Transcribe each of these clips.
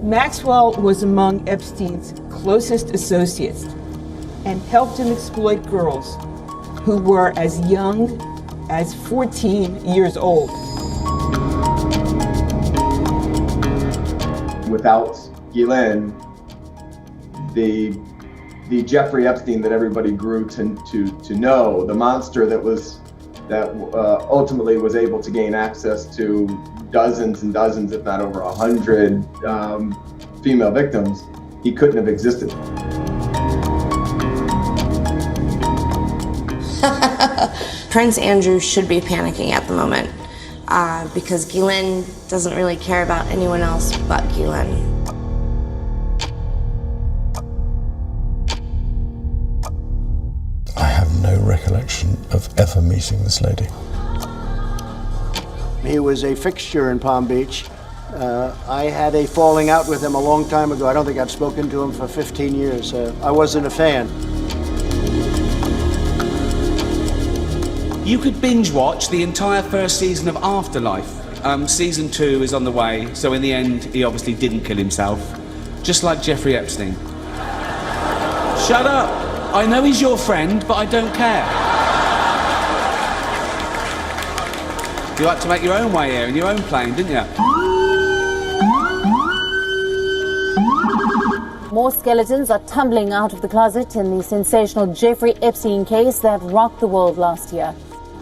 Maxwell was among Epstein's closest associates and helped him exploit girls who were as young as 14 years old. Without Ghislaine, the Jeffrey Epstein that everybody grew to know, the monster that ultimately was able to gain access to dozens and dozens, if not over 100 female victims, he couldn't have existed. Prince Andrew should be panicking at the moment because Ghislaine doesn't really care about anyone else but Ghislaine. I have no recollection of ever meeting this lady. He was a fixture in Palm Beach. I had a falling out with him a long time ago. I don't think I've spoken to him for 15 years. I wasn't a fan. You could binge watch the entire first season of Afterlife. Season 2 is on the way, so in the end, he obviously didn't kill himself. Just like Jeffrey Epstein. Shut up! I know he's your friend, but I don't care. You like to make your own way here in your own plane, didn't you? More skeletons are tumbling out of the closet in the sensational Jeffrey Epstein case that rocked the world last year.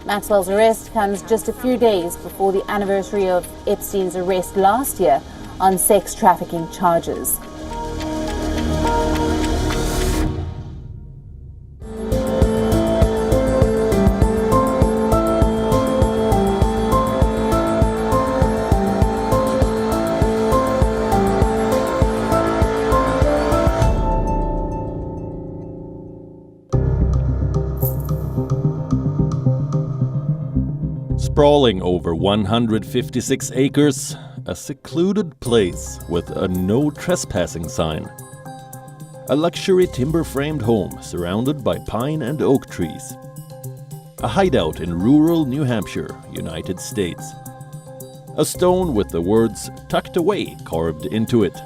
Maxwell's arrest comes just a few days before the anniversary of Epstein's arrest last year on sex trafficking charges. Sprawling over 156 acres, a secluded place with a no trespassing sign. A luxury timber-framed home surrounded by pine and oak trees. A hideout in rural New Hampshire, United States. A stone with the words "tucked away" carved into it.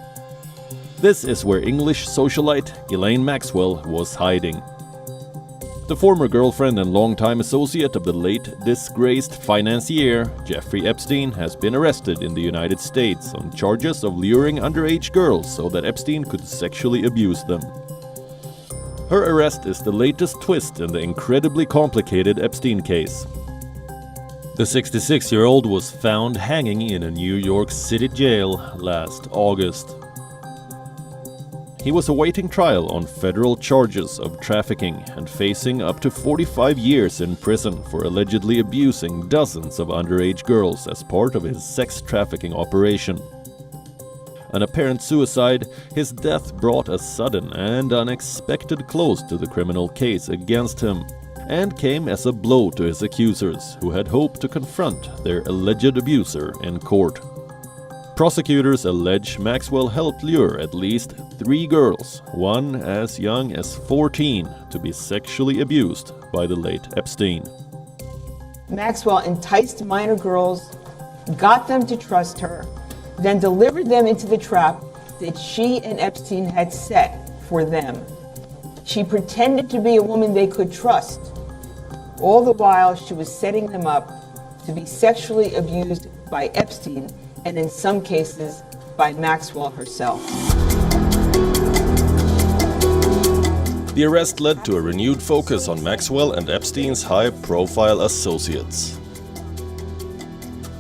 This is where English socialite Ghislaine Maxwell was hiding. The former girlfriend and longtime associate of the late disgraced financier Jeffrey Epstein has been arrested in the United States on charges of luring underage girls so that Epstein could sexually abuse them. Her arrest is the latest twist in the incredibly complicated Epstein case. The 66-year-old was found hanging in a New York City jail last August. He was awaiting trial on federal charges of trafficking and facing up to 45 years in prison for allegedly abusing dozens of underage girls as part of his sex trafficking operation. An apparent suicide, his death brought a sudden and unexpected close to the criminal case against him, and came as a blow to his accusers, who had hoped to confront their alleged abuser in court. Prosecutors allege Maxwell helped lure at least 3 girls, one as young as 14, to be sexually abused by the late Epstein. Maxwell enticed minor girls, got them to trust her, then delivered them into the trap that she and Epstein had set for them. She pretended to be a woman they could trust. All the while, she was setting them up to be sexually abused by Epstein, and in some cases, by Maxwell herself. The arrest led to a renewed focus on Maxwell and Epstein's high-profile associates.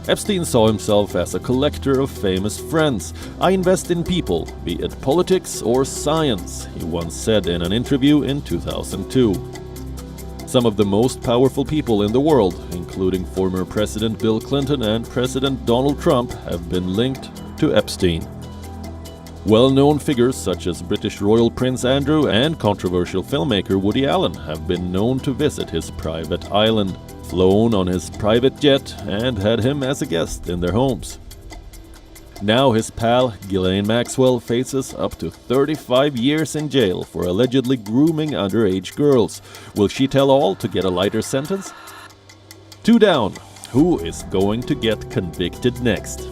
Epstein saw himself as a collector of famous friends. "I invest in people, be it politics or science," he once said in an interview in 2002. Some of the most powerful people in the world, including former President Bill Clinton and President Donald Trump, have been linked to Epstein. Well-known figures such as British royal Prince Andrew and controversial filmmaker Woody Allen have been known to visit his private island, flown on his private jet, and had him as a guest in their homes. Now his pal Ghislaine Maxwell faces up to 35 years in jail for allegedly grooming underage girls. Will she tell all to get a lighter sentence? 2 down. Who is going to get convicted next?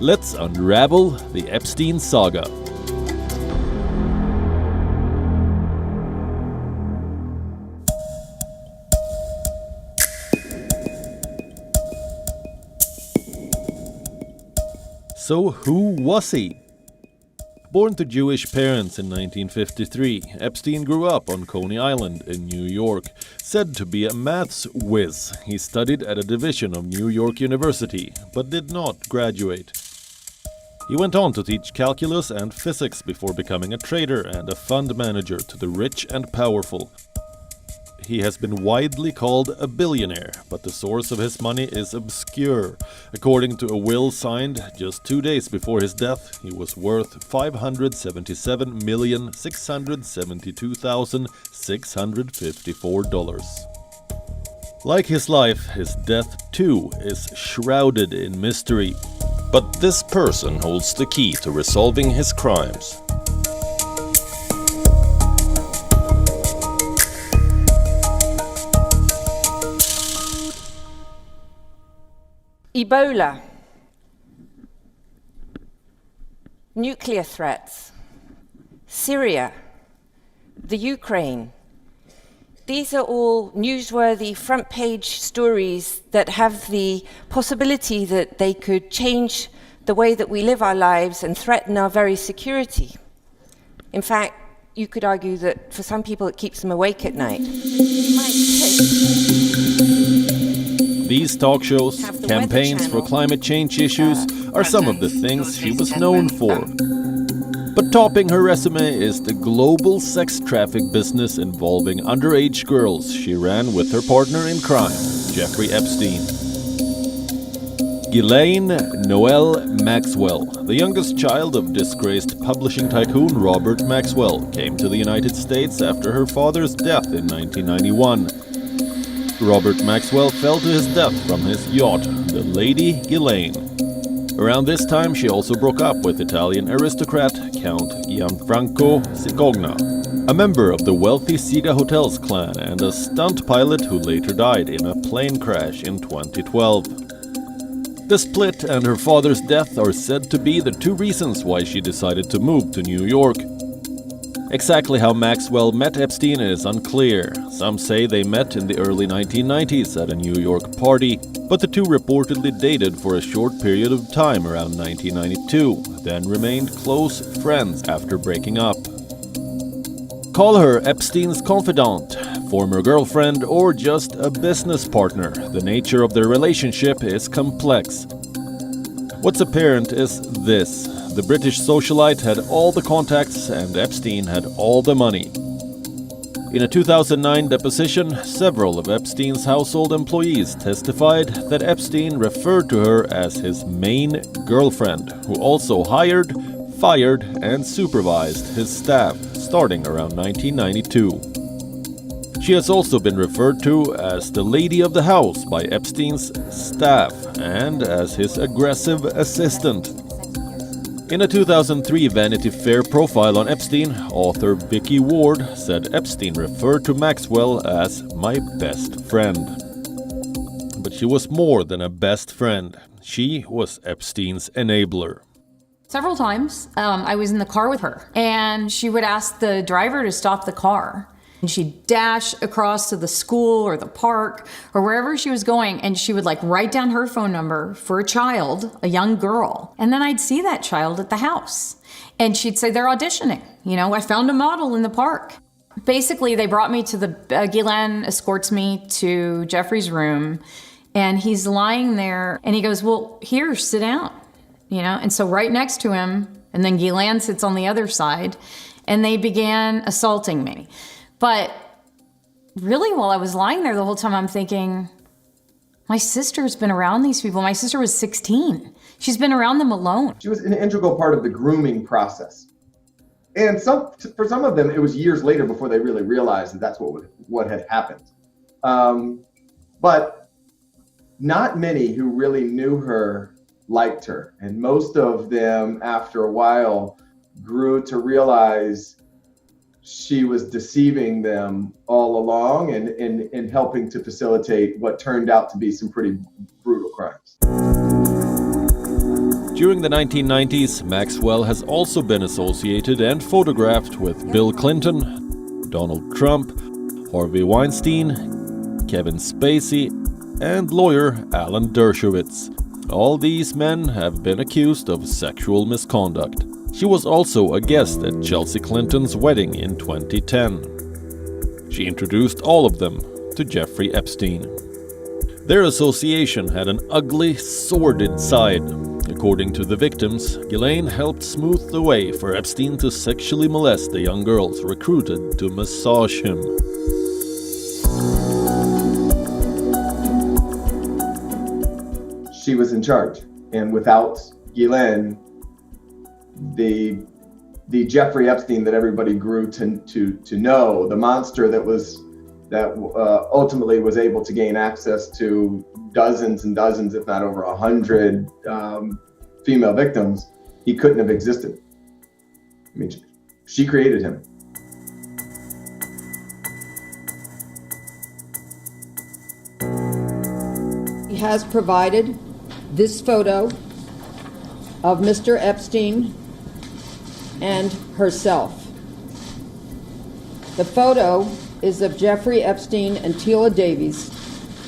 Let's unravel the Epstein saga. So who was he? Born to Jewish parents in 1953, Epstein grew up on Coney Island in New York. Said to be a maths whiz, he studied at a division of New York University, but did not graduate. He went on to teach calculus and physics before becoming a trader and a fund manager to the rich and powerful. He has been widely called a billionaire, but the source of his money is obscure. According to a will signed just 2 days before his death, he was worth $577,672,654. Like his life, his death too is shrouded in mystery. But this person holds the key to resolving his crimes. Ebola, nuclear threats, Syria, the Ukraine. These are all newsworthy front-page stories that have the possibility that they could change the way that we live our lives and threaten our very security. In fact, you could argue that for some people it keeps them awake at night. These talk shows, campaigns for climate change issues are some of the things she was known for. But topping her resume is the global sex traffic business involving underage girls she ran with her partner in crime, Jeffrey Epstein. Ghislaine Maxwell, the youngest child of disgraced publishing tycoon Robert Maxwell, came to the United States after her father's death in 1991. Robert Maxwell fell to his death from his yacht, the Lady Ghislaine. Around this time, she also broke up with Italian aristocrat Count Gianfranco Cigogna, a member of the wealthy Saga Hotels clan and a stunt pilot who later died in a plane crash in 2012. The split and her father's death are said to be the two reasons why she decided to move to New York. Exactly how Maxwell met Epstein is unclear. Some say they met in the early 1990s at a New York party, but the two reportedly dated for a short period of time around 1992, then remained close friends after breaking up. Call her Epstein's confidant, former girlfriend, or just a business partner. The nature of their relationship is complex. What's apparent is this. The British socialite had all the contacts and Epstein had all the money. In a 2009 deposition, several of Epstein's household employees testified that Epstein referred to her as his main girlfriend, who also hired, fired, and supervised his staff starting around 1992. She has also been referred to as the lady of the house by Epstein's staff and as his aggressive assistant. In a 2003 Vanity Fair profile on Epstein, author Vicky Ward said Epstein referred to Maxwell as my best friend. But she was more than a best friend. She was Epstein's enabler. Several times I was in the car with her and she would ask the driver to stop the car. And she'd dash across to the school or the park or wherever she was going, and she would like write down her phone number for a child, a young girl. And then I'd see that child at the house. And she'd say, they're auditioning. You know, I found a model in the park. Basically, they brought me to the, Ghislaine escorts me to Jeffrey's room, and he's lying there, and he goes, well, here, sit down. You know, and so right next to him, and then Ghislaine sits on the other side, and they began assaulting me. But really, while I was lying there the whole time, I'm thinking, my sister's been around these people. My sister was 16. She's been around them alone. She was an integral part of the grooming process. And for some of them, it was years later before they really realized that that's what had happened. But not many who really knew her liked her. And most of them, after a while, grew to realize she was deceiving them all along and helping to facilitate what turned out to be some pretty brutal crimes. During the 1990s, Maxwell has also been associated and photographed with Bill Clinton, Donald Trump, Harvey Weinstein, Kevin Spacey, and lawyer Alan Dershowitz. All these men have been accused of sexual misconduct. She was also a guest at Chelsea Clinton's wedding in 2010. She introduced all of them to Jeffrey Epstein. Their association had an ugly, sordid side. According to the victims, Ghislaine helped smooth the way for Epstein to sexually molest the young girls recruited to massage him. She was in charge, and without Ghislaine, the Jeffrey Epstein that everybody grew to know, the monster that ultimately was able to gain access to dozens and dozens, if not over 100 female victims, he couldn't have existed. I mean, she created him. He has provided this photo of Mr. Epstein and herself. The photo is of Jeffrey Epstein and Tila Davies.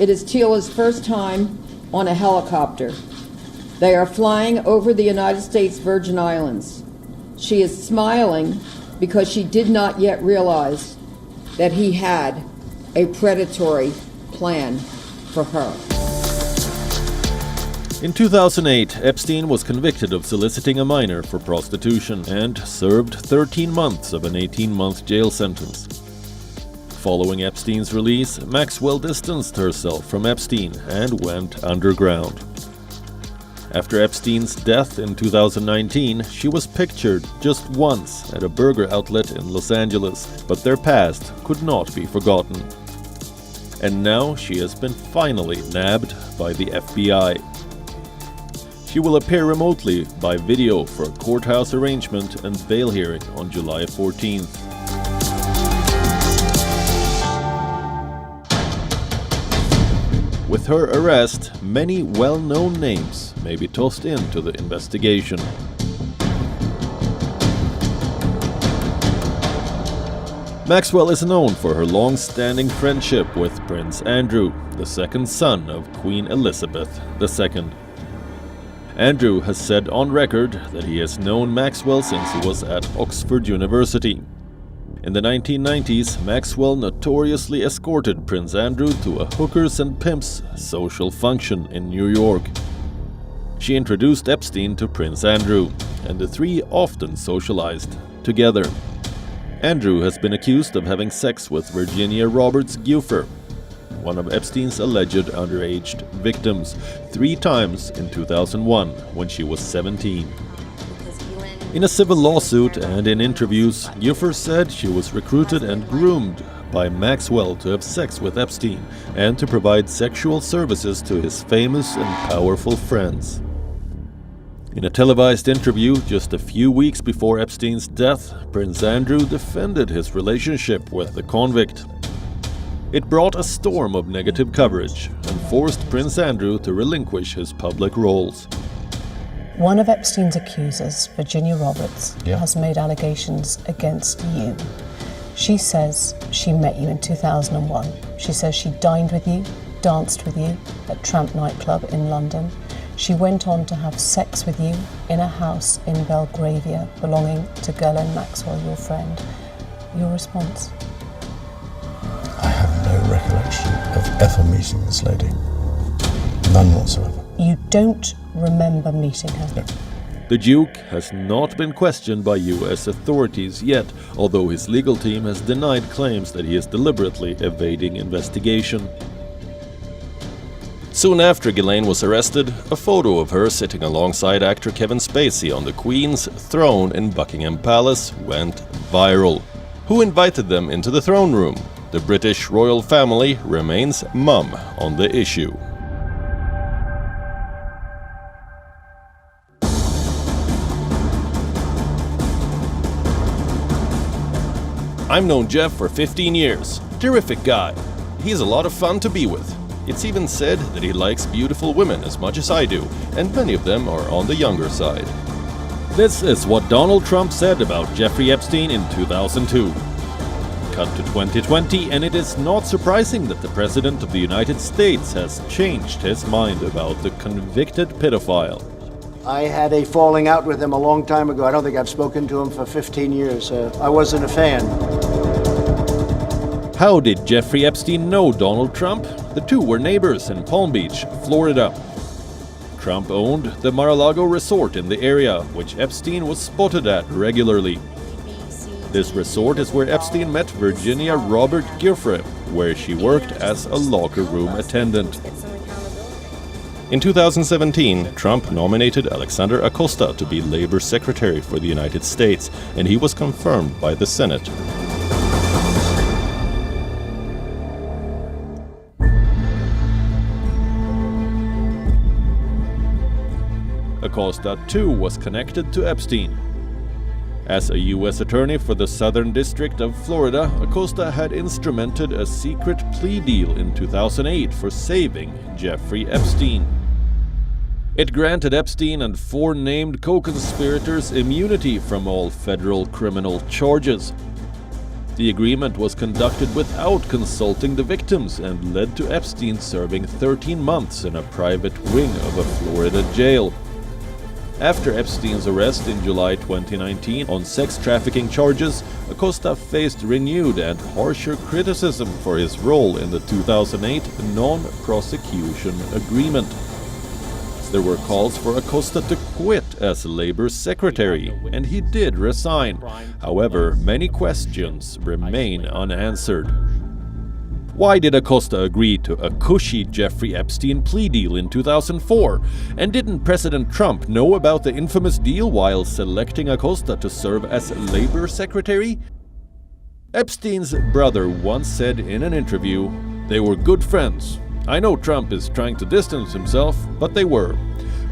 It is Tila's first time on a helicopter. They are flying over the United States Virgin Islands. She is smiling because she did not yet realize that he had a predatory plan for her. In 2008, Epstein was convicted of soliciting a minor for prostitution and served 13 months of an 18-month jail sentence. Following Epstein's release, Maxwell distanced herself from Epstein and went underground. After Epstein's death in 2019, she was pictured just once at a burger outlet in Los Angeles, but their past could not be forgotten. And now she has been finally nabbed by the FBI. She will appear remotely by video for a courthouse arrangement and bail hearing on July 14th. With her arrest, many well-known names may be tossed into the investigation. Maxwell is known for her long-standing friendship with Prince Andrew, the second son of Queen Elizabeth II. Andrew has said on record that he has known Maxwell since he was at Oxford University. In the 1990s, Maxwell notoriously escorted Prince Andrew to a hookers and pimps social function in New York. She introduced Epstein to Prince Andrew, and the three often socialized together. Andrew has been accused of having sex with Virginia Roberts Giuffre, one of Epstein's alleged underage victims, 3 times in 2001 when she was 17. In a civil lawsuit and in interviews, Giuffre said she was recruited and groomed by Maxwell to have sex with Epstein and to provide sexual services to his famous and powerful friends. In a televised interview just a few weeks before Epstein's death, Prince Andrew defended his relationship with the convict. It brought a storm of negative coverage and forced Prince Andrew to relinquish his public roles. One of Epstein's accusers, Virginia Roberts, has made allegations against you. She says she met you in 2001. She says she dined with you, danced with you at Tramp nightclub in London. She went on to have sex with you in a house in Belgravia belonging to Ghislaine Maxwell, your friend. Your response? I have no recollection of ever meeting this lady. None whatsoever. You don't remember meeting her? No. The Duke has not been questioned by US authorities yet, although his legal team has denied claims that he is deliberately evading investigation. Soon after Ghislaine was arrested, a photo of her sitting alongside actor Kevin Spacey on the Queen's throne in Buckingham Palace went viral. Who invited them into the throne room? The British royal family remains mum on the issue. I've known Jeff for 15 years. Terrific guy. He's a lot of fun to be with. It's even said that he likes beautiful women as much as I do, and many of them are on the younger side. This is what Donald Trump said about Jeffrey Epstein in 2002. Cut to 2020, and it is not surprising that the President of the United States has changed his mind about the convicted pedophile. I had a falling out with him a long time ago. I don't think I've spoken to him for 15 years. I wasn't a fan. How did Jeffrey Epstein know Donald Trump? The two were neighbors in Palm Beach, Florida. Trump owned the Mar-a-Lago resort in the area, which Epstein was spotted at regularly. This resort is where Epstein met Virginia Robert Giuffre, where she worked as a locker room attendant. In 2017, Trump nominated Alexander Acosta to be Labor Secretary for the United States, and he was confirmed by the Senate. Acosta, too, was connected to Epstein. As a U.S. attorney for the Southern District of Florida, Acosta had instrumented a secret plea deal in 2008 for saving Jeffrey Epstein. It granted Epstein and 4 named co-conspirators immunity from all federal criminal charges. The agreement was conducted without consulting the victims and led to Epstein serving 13 months in a private wing of a Florida jail. After Epstein's arrest in July 2019 on sex trafficking charges, Acosta faced renewed and harsher criticism for his role in the 2008 non-prosecution agreement. There were calls for Acosta to quit as Labor Secretary, and he did resign. However, many questions remain unanswered. Why did Acosta agree to a cushy Jeffrey Epstein plea deal in 2004? And didn't President Trump know about the infamous deal while selecting Acosta to serve as Labor Secretary? Epstein's brother once said in an interview, "They were good friends. I know Trump is trying to distance himself, but they were."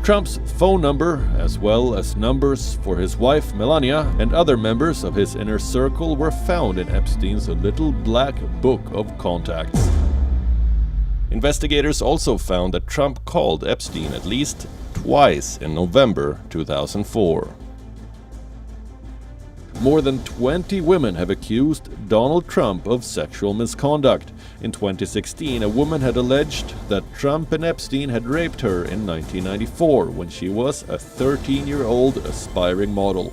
Trump's phone number, as well as numbers for his wife Melania and other members of his inner circle, were found in Epstein's little black book of contacts. Investigators also found that Trump called Epstein at least twice in November 2004. More than 20 women have accused Donald Trump of sexual misconduct. In 2016, a woman had alleged that Trump and Epstein had raped her in 1994 when she was a 13-year-old aspiring model.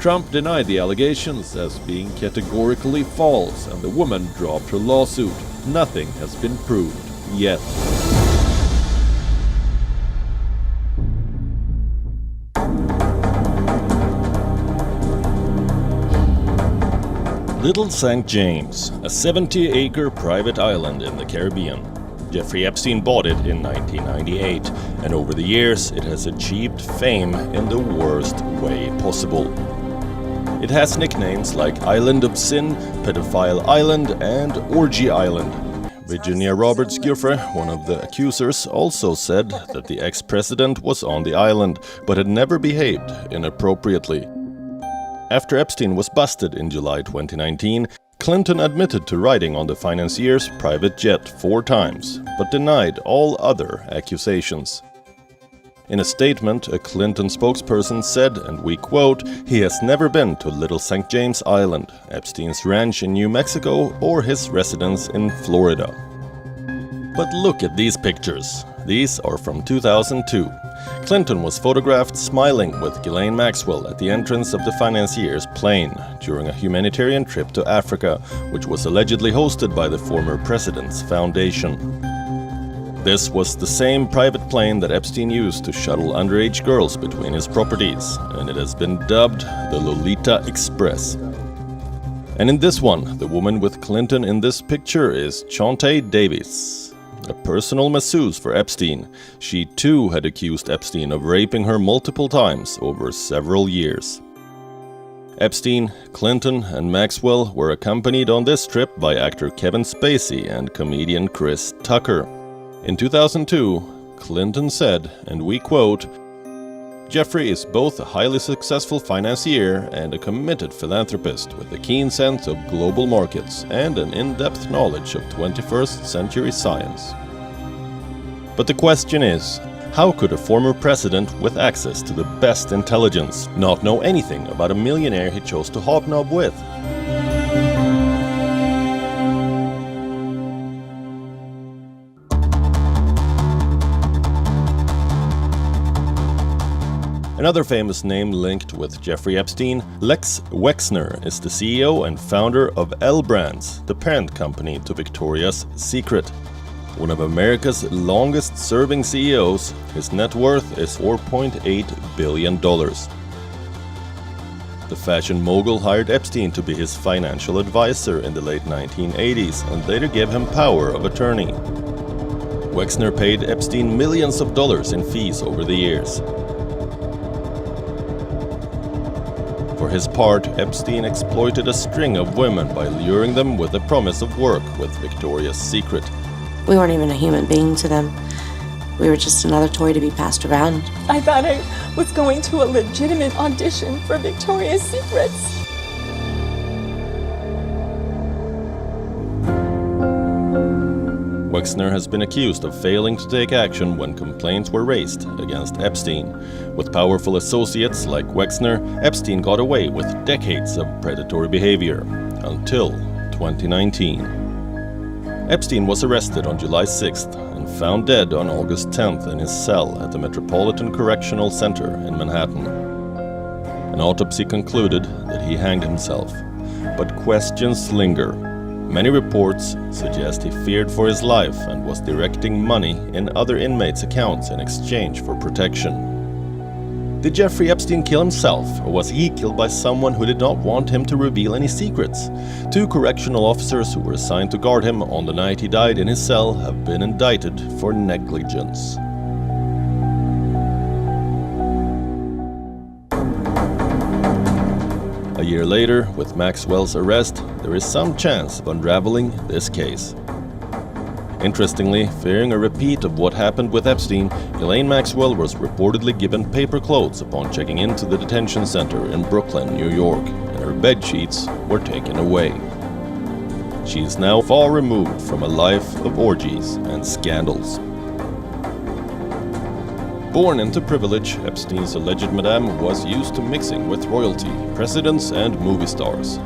Trump denied the allegations as being categorically false, and the woman dropped her lawsuit. Nothing has been proved yet. Little St. James, a 70-acre private island in the Caribbean. Jeffrey Epstein bought it in 1998, and over the years it has achieved fame in the worst way possible. It has nicknames like Island of Sin, Pedophile Island, and Orgy Island. Virginia Roberts Giuffre, one of the accusers, also said that the ex-president was on the island, but had never behaved inappropriately. After Epstein was busted in July 2019, Clinton admitted to riding on the financier's private jet 4 times, but denied all other accusations. In a statement, a Clinton spokesperson said, and we quote, "He has never been to Little St. James Island, Epstein's ranch in New Mexico, or his residence in Florida." But look at these pictures. These are from 2002. Clinton was photographed smiling with Ghislaine Maxwell at the entrance of the financier's plane during a humanitarian trip to Africa, which was allegedly hosted by the former president's foundation. This was the same private plane that Epstein used to shuttle underage girls between his properties, and it has been dubbed the Lolita Express. And in this one, the woman with Clinton in this picture is Chauntay Davis, a personal masseuse for Epstein. She too had accused Epstein of raping her multiple times over several years. Epstein, Clinton, and Maxwell were accompanied on this trip by actor Kevin Spacey and comedian Chris Tucker. In 2002, Clinton said, and we quote, "Jeffrey is both a highly successful financier and a committed philanthropist with a keen sense of global markets and an in-depth knowledge of 21st century science." But the question is, how could a former president with access to the best intelligence not know anything about a millionaire he chose to hobnob with? Another famous name linked with Jeffrey Epstein, Lex Wexner, is the CEO and founder of L Brands, the parent company to Victoria's Secret. One of America's longest-serving CEOs, his net worth is $4.8 billion. The fashion mogul hired Epstein to be his financial advisor in the late 1980s and later gave him power of attorney. Wexner paid Epstein millions of dollars in fees over the years. For his part, Epstein exploited a string of women by luring them with the promise of work with Victoria's Secret. We weren't even a human being to them. We were just another toy to be passed around. I thought I was going to a legitimate audition for Victoria's Secrets. Wexner has been accused of failing to take action when complaints were raised against Epstein. With powerful associates like Wexner, Epstein got away with decades of predatory behavior, until 2019. Epstein was arrested on July 6th and found dead on August 10th in his cell at the Metropolitan Correctional Center in Manhattan. An autopsy concluded that he hanged himself, but questions linger. Many reports suggest he feared for his life and was directing money in other inmates' accounts in exchange for protection. Did Jeffrey Epstein kill himself, or was he killed by someone who did not want him to reveal any secrets? 2 correctional officers who were assigned to guard him on the night he died in his cell have been indicted for negligence. A year later, with Maxwell's arrest, there is some chance of unraveling this case. Interestingly, fearing a repeat of what happened with Epstein, Ghislaine Maxwell was reportedly given paper clothes upon checking into the detention center in Brooklyn, New York, and her bed sheets were taken away. She is now far removed from a life of orgies and scandals. Born into privilege, Epstein's alleged madame was used to mixing with royalty, presidents and movie stars.